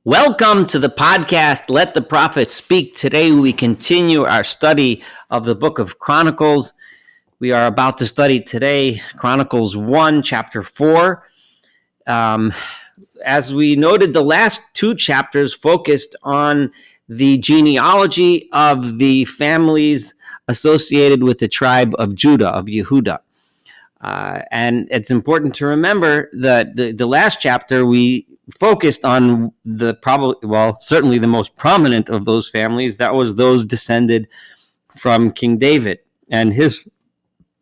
Welcome to the podcast, Let the Prophet Speak. Today we continue our study of the book of Chronicles. We are about to study today Chronicles 1, chapter 4. As we noted, the last two chapters focused on the genealogy of the families associated with the tribe of Judah, of Yehuda. And it's important to remember that the last chapter we focused on certainly the most prominent of those families. That was those descended from King David and his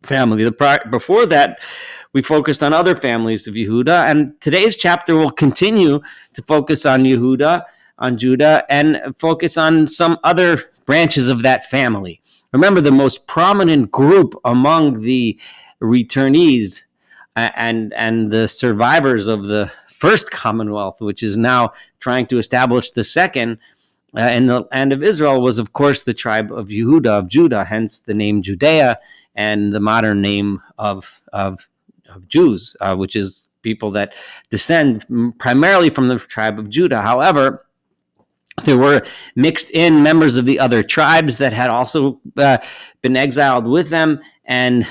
family. Before that, we focused on other families of Yehuda, and today's chapter will continue to focus on Yehuda, on Judah, and focus on some other branches of that family. Remember, the most prominent group among the returnees and the survivors of the first Commonwealth, which is now trying to establish the second in the land of Israel, was of course the tribe of Yehuda, of Judah, hence the name Judea and the modern name of Jews, which is people that descend primarily from the tribe of Judah. However, there were mixed in members of the other tribes that had also been exiled with them, and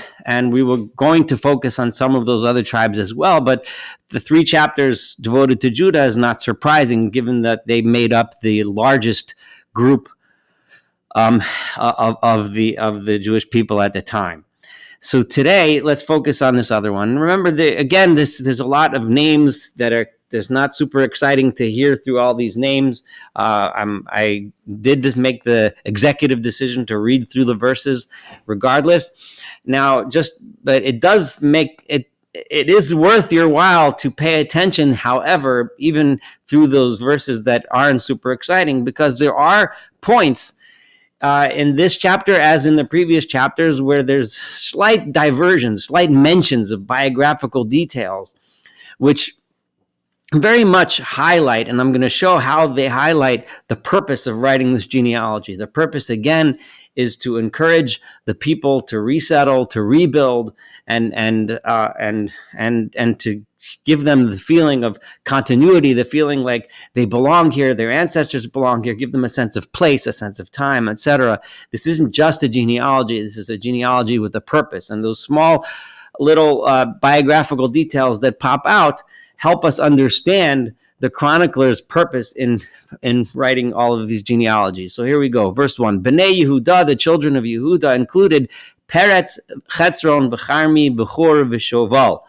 we were going to focus on some of those other tribes as well. But the three chapters devoted to Judah is not surprising, given that they made up the largest group of the Jewish people at the time. So today, let's focus on this other one. Remember, there's a lot of names that's not super exciting to hear through all these names. I did just make the executive decision to read through the verses regardless. Now, but it does make it is worth your while to pay attention, however, even through those verses that aren't super exciting, because there are points in this chapter, as in the previous chapters, where there's slight diversions, slight mentions of biographical details, which very much highlight, and I'm going to show how they highlight the purpose of writing this genealogy. The purpose, again, is to encourage the people to resettle, to rebuild, and to give them the feeling of continuity, the feeling like they belong here, their ancestors belong here, give them a sense of place, a sense of time, etc. This isn't just a genealogy. This is a genealogy with a purpose. And those small little biographical details that pop out help us understand the chronicler's purpose in writing all of these genealogies. So here we go. Verse 1. Bnei Yehuda, the children of Yehuda, included Peretz, Chetzron, Becharmi, Bechor, Veshoval.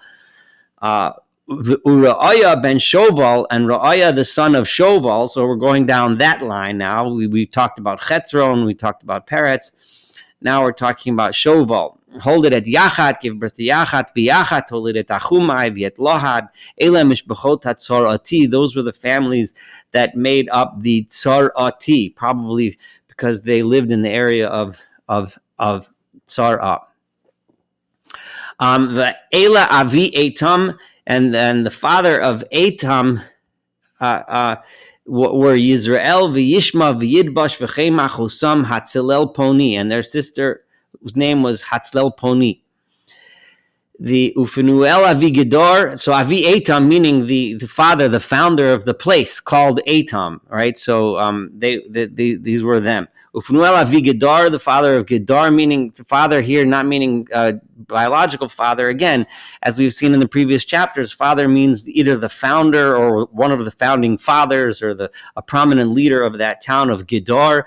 Ra'aya ben Shoval, and Ra'aya the son of Shoval. So we're going down that line now. We talked about Chetzron, we talked about Peretz. Now we're talking about Shoval. Hold it at Yachat, give birth to Yachat, B'Yachat, hold it at Achumai, V'et Lohad, Ele Mishbechot HaTzorati. Those were the families that made up the Tzorati, probably because they lived in the area of Tzorah. The Ela Avi Etam, and then the father of Etam were Yisrael, V'Yishma, V'Yidbash, V'Chemach, Husam, Hatzilel Poni, and their sister, whose name was Hatzlel Poni. The Ufinuel Avi Gedor, so Avi Etam, meaning the father, the founder of the place called Etam, right? So these were them. Ufinuel Avi Gedor, the father of Gedor, meaning the father here, not meaning biological father. Again, as we've seen in the previous chapters, father means either the founder or one of the founding fathers or a prominent leader of that town of Gedor.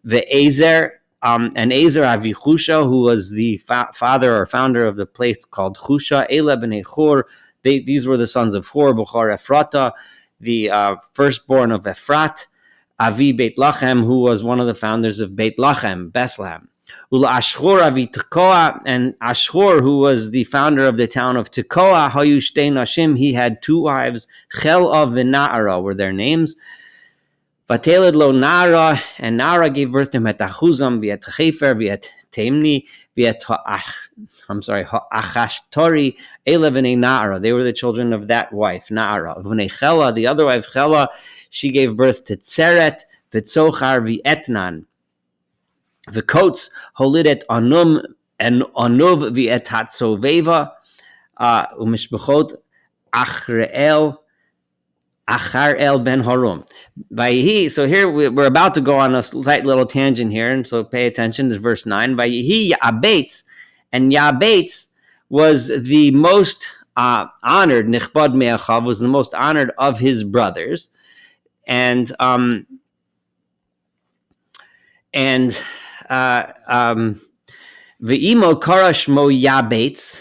The Ezer, and Ezer Avi Chusha, who was the father or founder of the place called Chusha. Ela b'nei Chor, these were the sons of Chor, Bechor Ephrata, the firstborn of Ephrat. Avi Beit Lachem, who was one of the founders of Beit Lachem, Bethlehem. Ula Ashchor Avi Tekoa, and Ashchor, who was the founder of the town of Tekoa, Hayu Shtei Nashim, he had two wives, Chela v'Naara were their names. Vateled lo Nara, and Nara gave birth to him at Achuzam, v'et Chefer, v'et Temni, v'et Achashtori, Ele v'nei Nara. They were the children of that wife, Nara. V'nei Chela, the other wife, Chela, she gave birth to Tzeret, v'Tzochar, v'Etnan. V'Kotes, holidet Anum, and Anuv, v'et Hatzoveva, u'mishbechot Achreel, Achar el ben Harum. Vayihi. So here we're about to go on a slight little tangent here, and so pay attention to verse 9. Vayihi Ya'abetz, and Ya'abetz was the most honored. Nichbad me'achav was the most honored of his brothers, and Ve'imo karash mo Ya'abetz.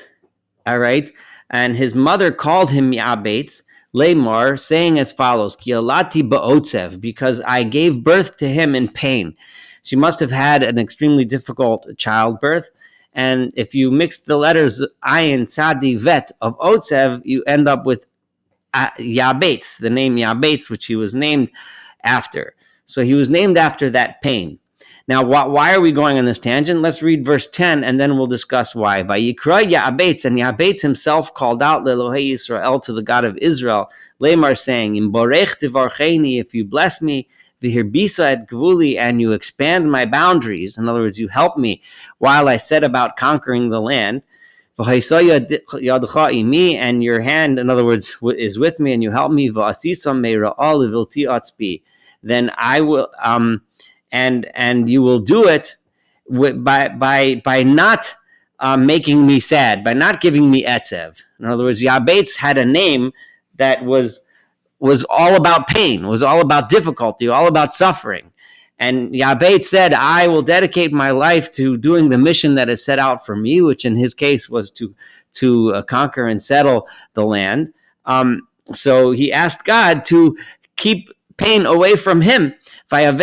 All right, and his mother called him Ya'abetz. Lamar, saying as follows, Kialati ba'otzev, because I gave birth to him in pain. She must have had an extremely difficult childbirth. And if you mix the letters ayin, tzadi, vet of otzev, you end up with Ya'abetz, the name Ya'abetz, which he was named after. So he was named after that pain. Now, why are we going on this tangent? Let's read verse 10, and then we'll discuss why. Vayikra Ya'abetz, and Ya'abetz himself called out Lelohei Yisrael, to the God of Israel, Lamar, saying, Im borech tivarcheni, if you bless me, v'hirbisa et gvuli, and you expand my boundaries, in other words, you help me while I set about conquering the land, v'haisaya imi, and your hand, in other words, is with me, and you help me, v'asisa meira'al levilti atzbi, then I will... And you will do it by not making me sad, by not giving me etzev. In other words, Ya'abetz had a name that was all about pain, was all about difficulty, all about suffering. And Ya'abetz said, I will dedicate my life to doing the mission that is set out for me, which in his case was to conquer and settle the land. So he asked God to keep pain away from him. And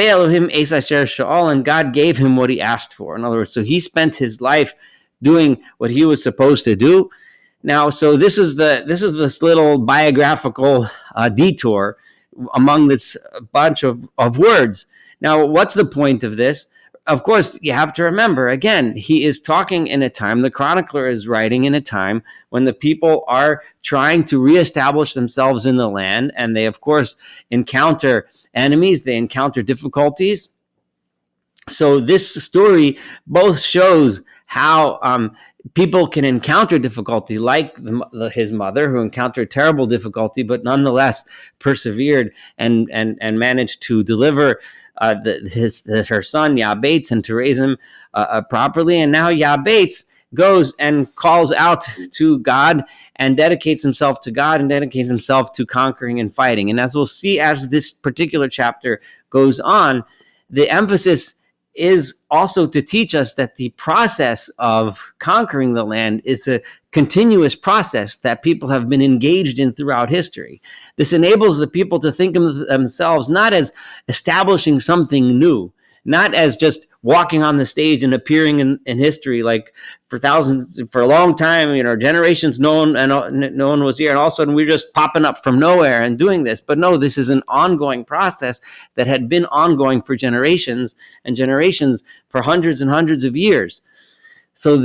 God gave him what he asked for. In other words, so he spent his life doing what he was supposed to do. Now, so this is this little biographical detour among this bunch of words. Now, what's the point of this? Of course, you have to remember, again, he is talking in a time, the chronicler is writing in a time when the people are trying to reestablish themselves in the land, and they, of course, encounter enemies, they encounter difficulties. So this story both shows how people can encounter difficulty, like his mother, who encountered terrible difficulty, but nonetheless persevered and managed to deliver her son Ya'abetz and to raise him properly. And now Ya'abetz goes and calls out to God and dedicates himself to God and dedicates himself to conquering and fighting. And as we'll see as this particular chapter goes on, the emphasis is also to teach us that the process of conquering the land is a continuous process that people have been engaged in throughout history. This enables the people to think of themselves not as establishing something new, not as just walking on the stage and appearing in history, like for a long time, generations, no one was here, and all of a sudden we're just popping up from nowhere and doing this. But no, this is an ongoing process that had been ongoing for generations and generations, for hundreds and hundreds of years. So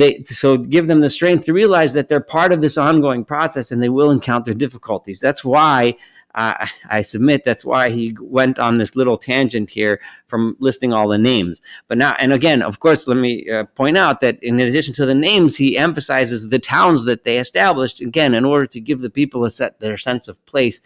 give them the strength to realize that they're part of this ongoing process and they will encounter difficulties. That's why I submit that's why he went on this little tangent here from listing all the names. But now, and again, of course, let me point out that in addition to the names, he emphasizes the towns that they established, again, in order to give the people their sense of place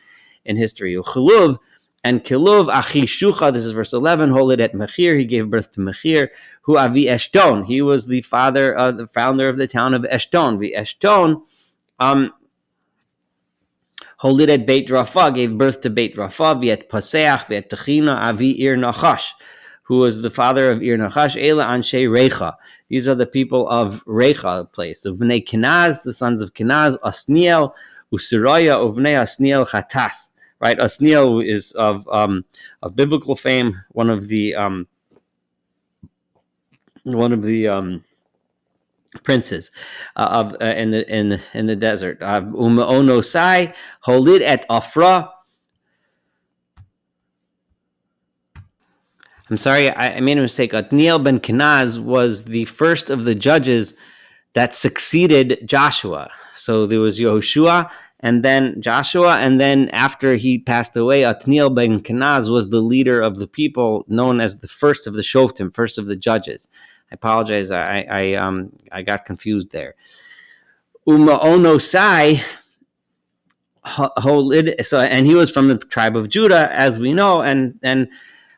in history. Chuluv and Kiluv, Achi Shucha, this is verse 11, Holid et Mechir, he gave birth to Mechir, who Avi Eshton, he was the founder of the town of Eshton. The Eshton, Holid et Beit Rapha, gave birth to Beit Rapha, Viet Paseach, Viet Techina, Avi Ir Nachash, who was the father of Ir Nachash, Ela Anshe Recha. These are the people of Recha place. Of Bnei Kenaz, the sons of Kenaz, Osniel, Usuraya, Uvnei Osniel Chatas. Right, Osniel is of biblical fame, one of the princes in the desert. Umaonosai, Holid et Afra. I'm sorry, I made a mistake. Otniel ben Kenaz was the first of the judges that succeeded Joshua. So there was Yehoshua, and then Joshua, and then after he passed away, Otniel ben Kenaz was the leader of the people, known as the first of the Shoftim, first of the judges. I apologize, I got confused there. Umaonosai, Holid. So, and he was from the tribe of Judah, as we know, and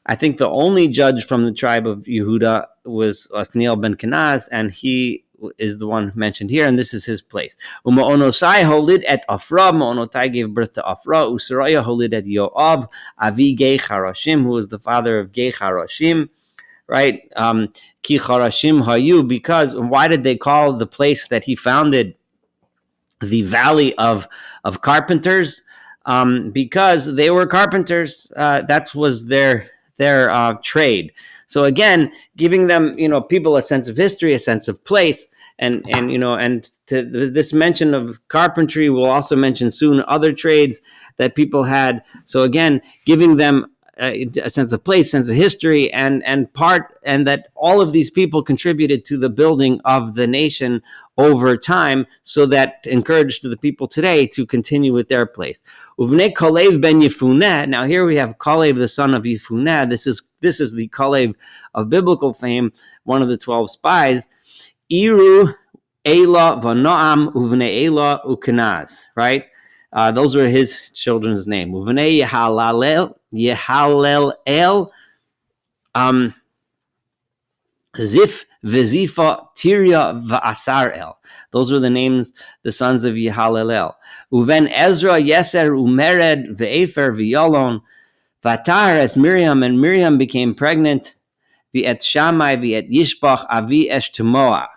I think the only judge from the tribe of Yehuda was Osniel ben Kenaz, and he is the one mentioned here, and this is his place. Umaonosai holid et Afra. Maonotai gave birth to Afra. Usaraya holid et Yoav, Avi Gei Charashim, who was the father of Gei Charashim. Right? Ki Charashim Hayu, because why did they call the place that he founded the Valley of Carpenters? Because they were carpenters. That was their trade. So again, giving them, people a sense of history, a sense of place, and to this mention of carpentry, we'll also mention soon other trades that people had. So again, giving them a sense of place, sense of history, and that all of these people contributed to the building of the nation over time, so that encouraged the people today to continue with their place. Uvnei Kalev ben Yefuneh. Now here we have Kalev, the son of Yefuneh. This is the Kalev of biblical fame, one of the 12 spies. Iru, Ela, Vanoam, Uvnei Ela, Ukenaz. Right? Those were his children's name. Uvnei Yehalel, Zif, Vezifa, Tiria, Va'asarel. Those were the names, the sons of Yehalelel. Uven Ezra, Yeser, Umered, Ve'efer, V'yalon, Vatar, as Miriam, and Miriam became pregnant, V'et Shammai, V'et Yishbach, Avi Eshtemoa.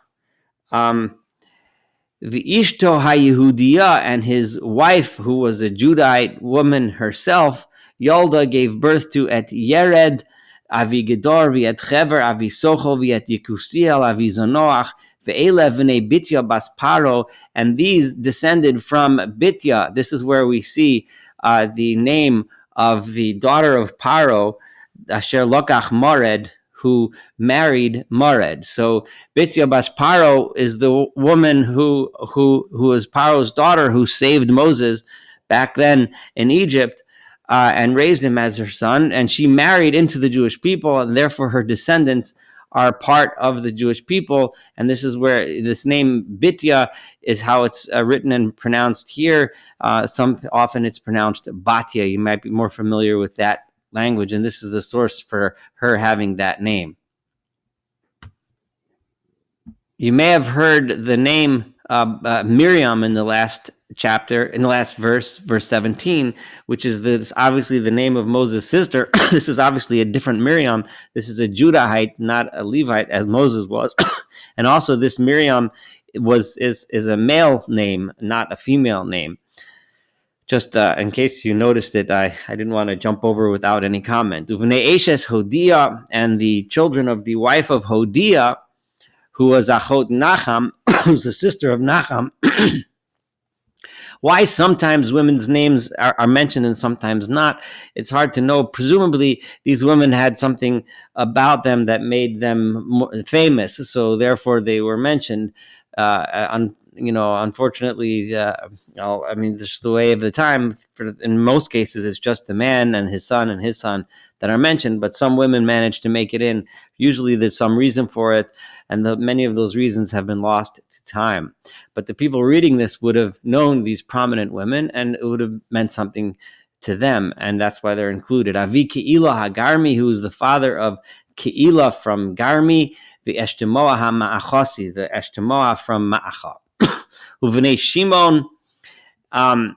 V'ishto HaYehudiya, and his wife, who was a Judahite woman herself, Yolda, gave birth to Et Yered, Avi Gedor, V'et Chever, Avi Sochel, V'et Yekusiel, Avi Zonoach, Ve'ele V'nei Bitya Bas Paro, and these descended from Bitya. This is where we see the name of the daughter of Paro, Asher Lokach Mored, who married Mored. So Bitya Bas Paro is the woman who was Paro's daughter, who saved Moses back then in Egypt. And raised him as her son, and she married into the Jewish people, and therefore her descendants are part of the Jewish people. And this is where this name Bitya is how it's written and pronounced here. Often it's pronounced Batya. You might be more familiar with that language, and this is the source for her having that name. You may have heard the name Miriam in the last chapter, in the last verse 17, which is obviously the name of Moses' sister. This is obviously a different Miriam. This is a Judahite, not a Levite, as Moses was. And also this Miriam is a male name, not a female name. Just in case you noticed it, I didn't want to jump over without any comment. Uvnei Eshes Hodiah, and the children of the wife of Hodiah, who was Achot Nacham, who's the sister of Nacham. Why sometimes women's names are mentioned and sometimes not, it's hard to know. Presumably, these women had something about them that made them famous, so therefore they were mentioned. Unfortunately, this is the way of the time. In most cases, it's just the man and his son that are mentioned, but some women manage to make it in. Usually there's some reason for it, and many of those reasons have been lost to time. But the people reading this would have known these prominent women, and it would have meant something to them, and that's why they're included. Avi Ke'ilah HaGarmi, who is the father of Ke'ilah from Garmi, the Eshtemoa HaMa'achasi, the Eshtemoa from Ma'acha. Uvnei Shimon, Amnon,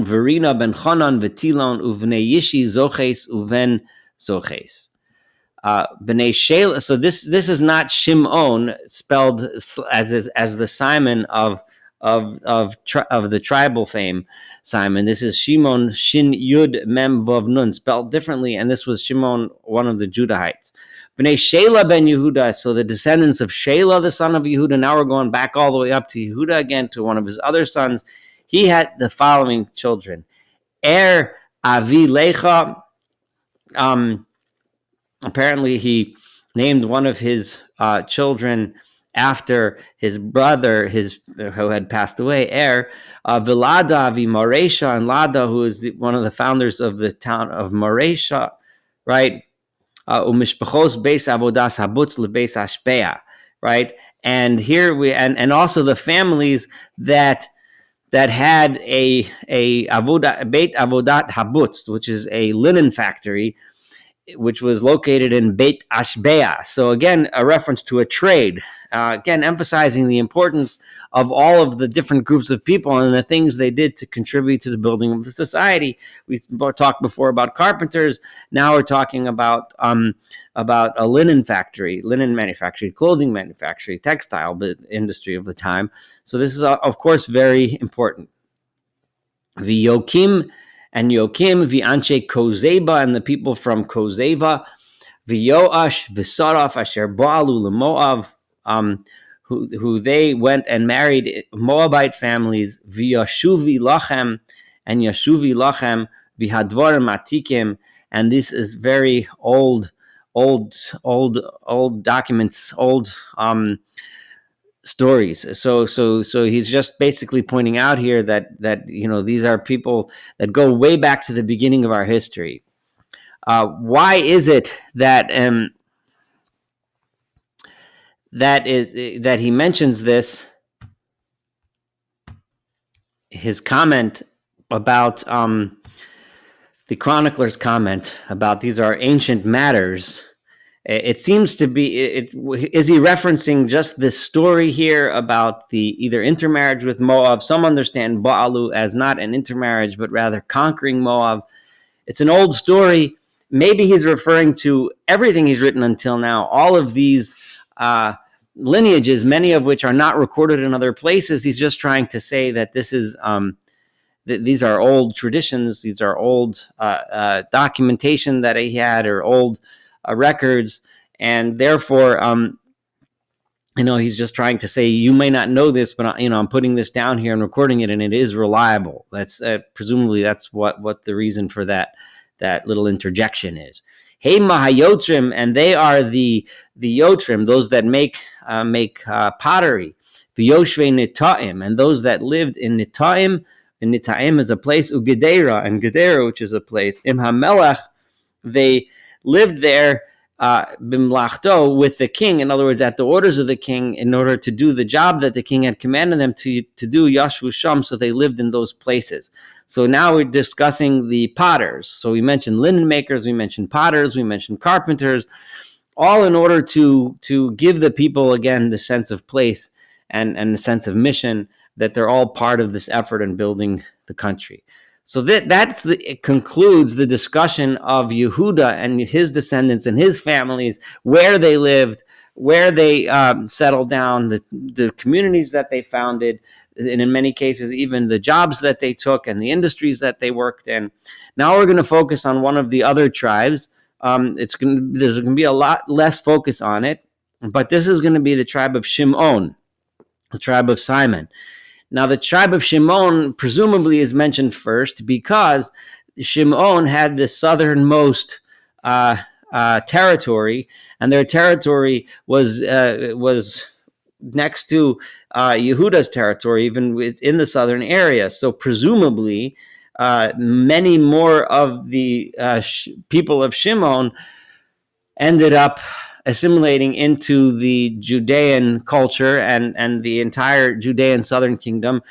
Verina, Ben Chonan, Vetilon, Uvnei Yishi, Zoches, Uven Zoches. Bnei Shelah. So this is not Shimon spelled as the Simon of the tribal fame Simon. This is Shimon, Shin Yud Mem Vav Nun, spelled differently, and this was Shimon, one of the Judahites. Bnei Shelah ben Yehuda, so the descendants of Shelah, the son of Yehuda. Now we're going back all the way up to Yehuda again, to one of his other sons. He had the following children: Avi Lecha. Apparently, he named one of his children after his brother, who had passed away, Vilada, Avi Moresha, and Lada, who is one of the founders of the town of Moresha, right? Umishpachos beis avodas habutz lebeis ashpeah, right? And here and also the families that that had a Beit Avodat Habutz, which is a linen factory, which was located in Beit Ashbea. So again, a reference to a trade. Again, emphasizing the importance of all of the different groups of people and the things they did to contribute to the building of the society. We talked before about carpenters. Now we're talking about a linen factory, linen manufacturing, clothing manufacturing, textile industry of the time. So this is, of course, very important. The Yokim and Yokim, V'anshe Kozeba, and the people from Kozeva, V'yoash, V'saraf, Asher Ba'alu L'Moav, who they went and married Moabite families, V'yashuvi Lachem, and Yashuvi Lachem, V'hadvarim Atikim, and this is very old documents, old stories. So he's just basically pointing out here that these are people that go way back to the beginning of our history. Why is it that he mentions this? His comment about the chronicler's comment about these are ancient matters. It seems to be, is he referencing just this story here about the either intermarriage with Moab? Some understand Ba'alu as not an intermarriage, but rather conquering Moab. It's an old story. Maybe he's referring to everything he's written until now, all of these lineages, many of which are not recorded in other places. He's just trying to say that this is these are old traditions. These are old documentation that he had, or old records, and therefore, he's just trying to say, you may not know this, but I'm putting this down here and recording it, and it is reliable. That's presumably that's what the reason for that little interjection is. Hey Mahayotrim, and they are the Yotrim, those that make pottery. V'yoshvei Nitaim, and those that lived in Nitaim. And Nitaim is a place, Ugedera, and Gedera, which is a place. Im HaMelech, they lived there bimlachto, with the king, in other words, at the orders of the king, in order to do the job that the king had commanded them to do, Yashvu Sham, so they lived in those places. So now we're discussing the potters. So we mentioned linen makers, we mentioned potters, we mentioned carpenters, all in order to give the people, again, the sense of place and the sense of mission, that they're all part of this effort in building the country. So it concludes the discussion of Yehuda and his descendants and his families, where they lived, where they settled down, the communities that they founded, and in many cases, even the jobs that they took and the industries that they worked in. Now we're going to focus on one of the other tribes. There's going to be a lot less focus on it, but this is going to be the tribe of Shimon, the tribe of Simon. Now, the tribe of Shimon presumably is mentioned first because Shimon had the southernmost territory, and their territory was next to Yehuda's territory, even in the southern area. So presumably, many more of the people of Shimon ended up assimilating into the Judean culture and the entire Judean southern kingdom,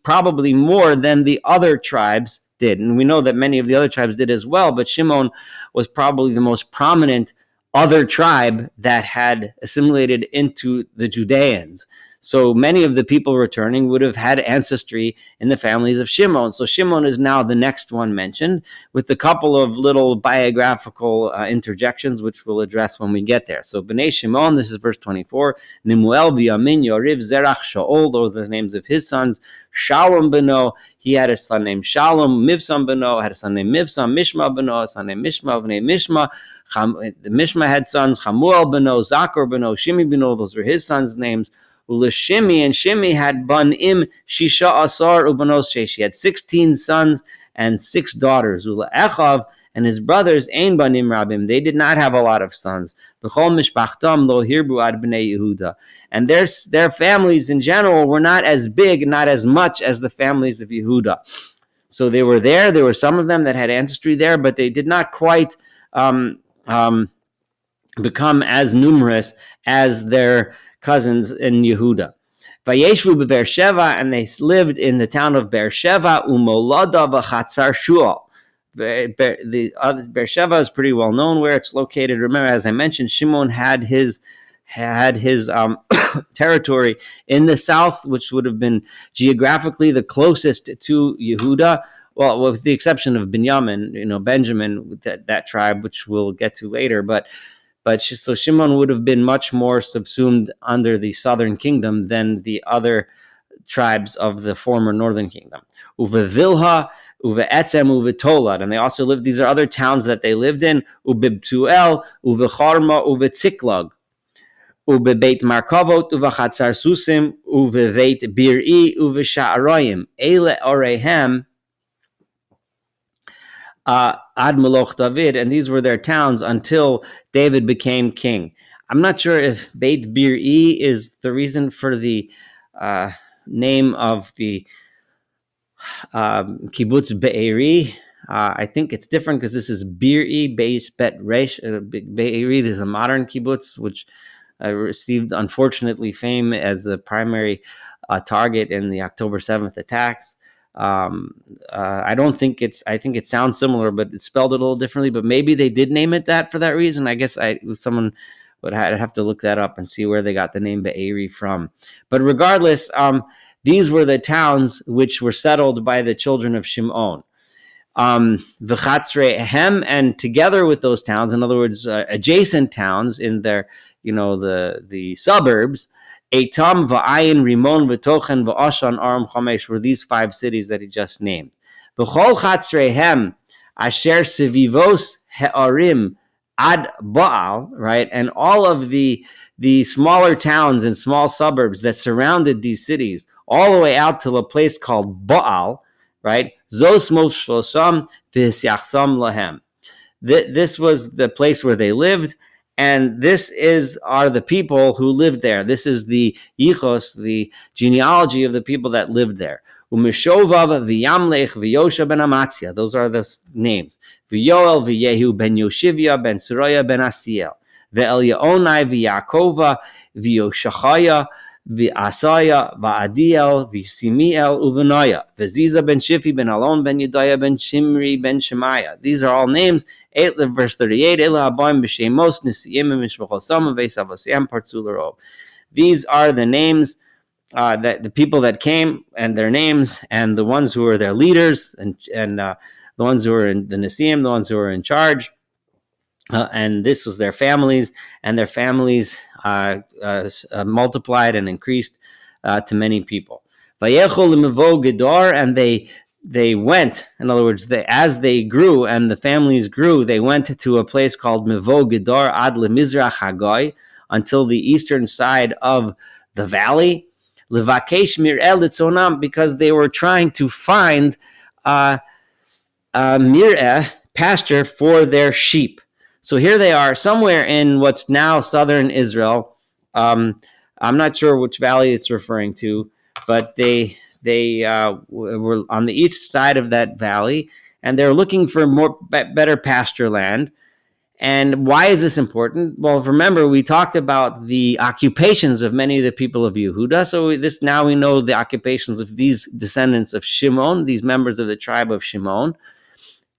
probably more than the other tribes did. And we know that many of the other tribes did as well, but Shimon was probably the most prominent other tribe that had assimilated into the Judeans. So many of the people returning would have had ancestry in the families of Shimon. So Shimon is now the next one mentioned, with a couple of little biographical interjections, which we'll address when we get there. So Bnei Shimon, this is verse 24, Nimuel, Biyamin, Yoriv, Zerach, Shaol, those are the names of his sons. Shalom Beno, he had a son named Shalom. Mivsam Beno had a son named Mivsam. Mishma Beno, a son named Mishma. Bnei Mishma, Mishma had sons, Chamuel Beno, Zakor Beno, Shimi Beno, those were his sons' names. Shimi, and Shimi had banim shisha asar ubanos sheish. He had 16 sons and 6 daughters. Ula Echav and his brothers ain banim rabim. They did not have a lot of sons. B'chol mishpachtam lo hirbu ad bnei Yehuda. And their families in general were not as big, not as much as the families of Yehuda. So they were there. There were some of them that had ancestry there, but they did not quite become as numerous as their cousins in Yehuda. Vayeshvu be'Beersheva, and they lived in the town of Beersheva, umolada v'chatzar Shual. The other Beersheva is pretty well known where it's located. Remember, as I mentioned, Shimon had his territory in the south, which would have been geographically the closest to Yehuda. Well, with the exception of Benjamin, Benjamin, that tribe, which we'll get to later. But so Shimon would have been much more subsumed under the southern kingdom than the other tribes of the former northern kingdom. Uve Vilha, Uve Etzem, Uve Tolad. And they also lived, these are other towns that they lived in. Uve Btuel, Uve Charma, Uve Tziklag. Uve Beit Markavot, Uve Chatzar Susim, Uve Beit Bir'i, Uve Sha'arayim. Eile Orehem, Ad Meloch David, and these were their towns until David became king. I'm not sure if Beit Bir'i is the reason for the name of the kibbutz Be'eri. I think it's different because this is Bir'i Bet Resh. Be'eri is a modern kibbutz, which received, unfortunately, fame as the primary target in the October 7th attacks. I don't think I think it sounds similar, but it's spelled a little differently. But maybe they did name it that for that reason. I guess someone would have to look that up and see where they got the name Be'eri from. But regardless, these were the towns which were settled by the children of Shimon. V'chatzreihem, and together with those towns, in other words, adjacent towns in their, the suburbs, Eitam, Va'ayin, Rimon, V'tochen, V'ashan, Aram, Chamesh, were these 5 cities that he just named. V'chol chatzreihem, asher sevivos he'arim, ad Baal, right? And all of the smaller towns and small suburbs that surrounded these cities, all the way out to a place called Baal, right? Zos moshlosham v'hisyachsam lahem. This was the place where they lived, and this are the people who lived there. This is the yichos, the genealogy of the people that lived there. Umishovav v'yamlech v'yosha ben Amatzia. Those are the names. V'yoel v'yehu ben Yoshivia ben Seroya ben Asiel. V'elyaonai v'Yakova v'Yoshachaya v'Asaya v'Adiel v'Simiel u'Venoya v'Ziza ben Shifi ben Alon ben Yedaya ben Shimri ben Shemaya. These are all names. Verse 38. These are the names that the people that came and their names, and the ones who were their leaders, and the ones who were in the Nisim, the ones who were in charge. And this was their families, and their families multiplied and increased to many people. And they went, in other words, as they grew and the families grew, they went to a place called Mevo Gedor ad lemizrach Hagoy, until the eastern side of the valley, levakesh mir'eh litzonam, because they were trying to find mir'eh, pasture for their sheep. So here they are, somewhere in what's now southern Israel. I'm not sure which valley it's referring to, but they were on the east side of that valley, and they're looking for better pasture land. And why is this important? Well, remember, we talked about the occupations of many of the people of Yehuda. So now we know the occupations of these descendants of Shimon, these members of the tribe of Shimon,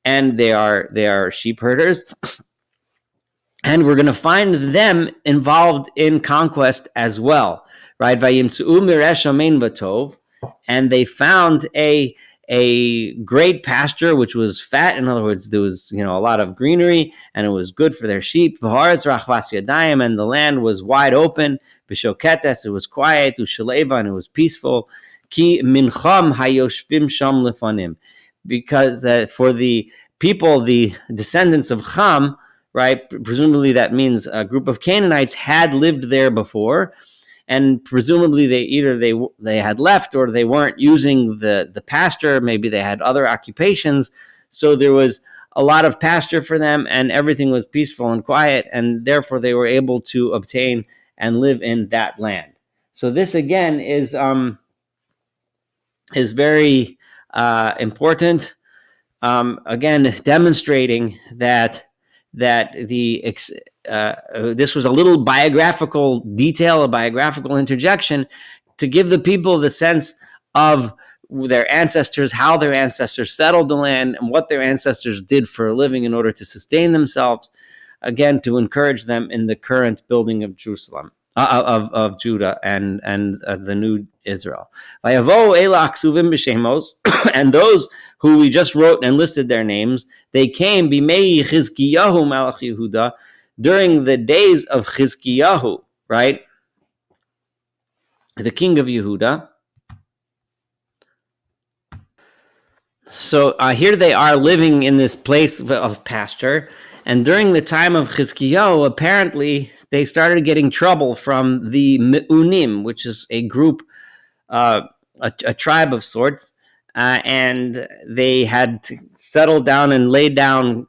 and they are sheep herders. And we're going to find them involved in conquest as well, right? And they found a great pasture which was fat. In other words, there was a lot of greenery, and it was good for their sheep. And the land was wide open. It was quiet. And it was peaceful. Because for the people, the descendants of Cham, right? Presumably that means a group of Canaanites had lived there before, and presumably they had left, or they weren't using the pasture. Maybe they had other occupations, so there was a lot of pasture for them, and everything was peaceful and quiet, and therefore they were able to obtain and live in that land. So this again is very important. Again, demonstrating that this was a little biographical detail, a biographical interjection, to give the people the sense of their ancestors, how their ancestors settled the land, and what their ancestors did for a living in order to sustain themselves. Again, to encourage them in the current building of Jerusalem, of Judah and the new Israel. And those who we just wrote and listed their names, they came bimei Chizkiyahu Melech Yehuda, during the days of Chizkiyahu, right? The king of Yehuda. So here they are living in this place of pasture. And during the time of Chizkiyahu, apparently they started getting trouble from the Meunim, which is a group, a tribe of sorts. And they had settled down and laid down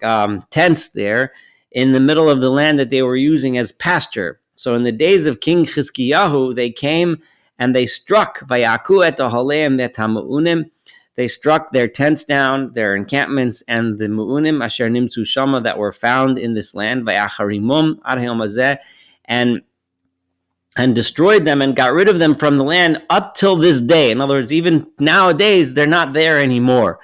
tents there in the middle of the land that they were using as pasture. So in the days of King Chizkiyahu, they came and they struck Vayaku et Ohaleim et HaMeunim. They struck their tents down, their encampments, and the Mu'unim asher nimtzu shama that were found in this land, vayacharimum ad hayom hazeh, and destroyed them and got rid of them from the land up till this day. In other words, even nowadays, they're not there anymore.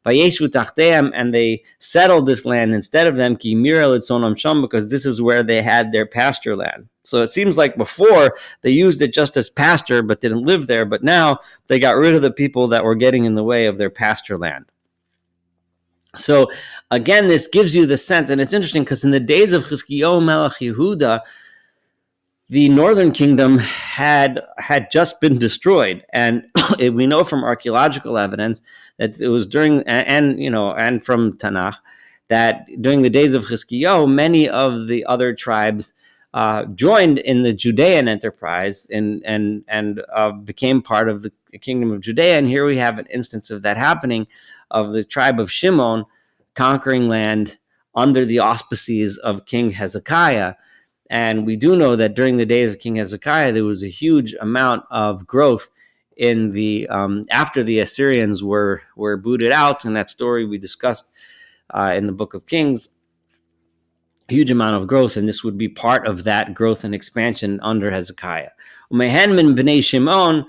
Vayeshu tachteim, and they settled this land instead of them, ki mira litzonam sham, because this is where they had their pasture land. So it seems like before they used it just as pasture but didn't live there, but now they got rid of the people that were getting in the way of their pasture land. So again, this gives you the sense, and it's interesting because in the days of Chizkiyahu Melech Yehuda, the northern kingdom had just been destroyed, and we know from archaeological evidence that it was during, and from Tanakh, that during the days of Chizkiyahu, many of the other tribes joined in the Judean enterprise and became part of the kingdom of Judea. And here we have an instance of that happening, of the tribe of Shimon conquering land under the auspices of King Hezekiah. And we do know that during the days of King Hezekiah, there was a huge amount of growth in the after the Assyrians were booted out. And that story we discussed in the book of Kings. Huge amount of growth, and this would be part of that growth and expansion under Hezekiah. B'nei Shimon,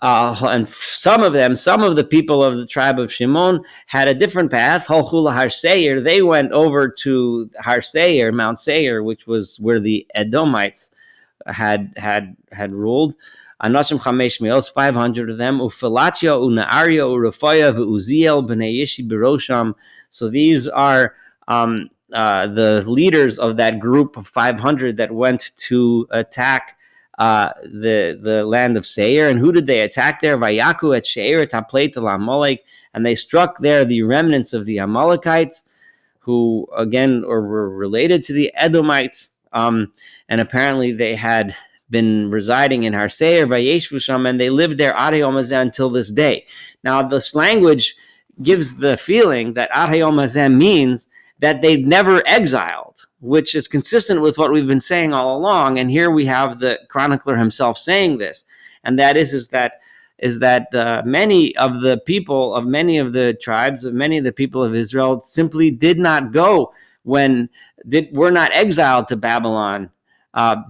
and some of the people of the tribe of Shimon had a different path. Har Seir, they went over to Har Seir, Mount Seir, which was where the Edomites had ruled. Anashim Chamesh Meos, 500 of them. Ufelatia, Unaaria, Urafaya, Uziel, B'nei Yishi Berosham. So these are the leaders of that group of 500 that went to attack the land of Seir. And who did they attack there? Vayaku et Sheir Tapleit Amalek, and they struck there the remnants of the Amalekites, who again were related to the Edomites, and apparently they had been residing in Har Seir, Vayeshvu Sham, and they lived there ad hayom hazeh until this day. Now this language gives the feeling that ad hayom hazeh means that they've never exiled, which is consistent with what we've been saying all along. And here we have the chronicler himself saying this, and that is that many of the people of many of the tribes, of many of the people of Israel, simply did not go were not exiled to Babylon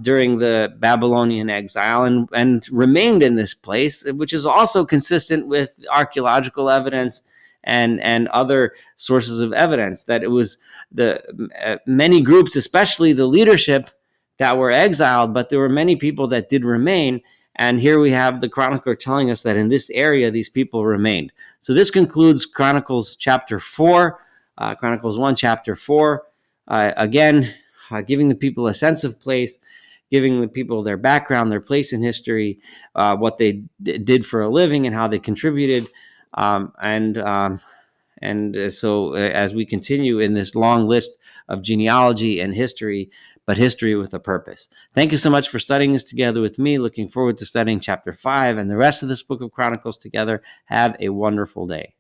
during the Babylonian exile, and remained in this place, which is also consistent with archaeological evidence and other sources of evidence, that it was the many groups, especially the leadership, that were exiled, but there were many people that did remain. And here we have the chronicler telling us that in this area, these people remained. So this concludes Chronicles chapter 4, Chronicles 1, chapter 4. Again, giving the people a sense of place, giving the people their background, their place in history, what they did for a living, and how they contributed. So as we continue in this long list of genealogy and history, but history with a purpose. Thank you so much for studying this together with me. Looking forward to studying chapter 5 and the rest of this book of Chronicles together. Have a wonderful day.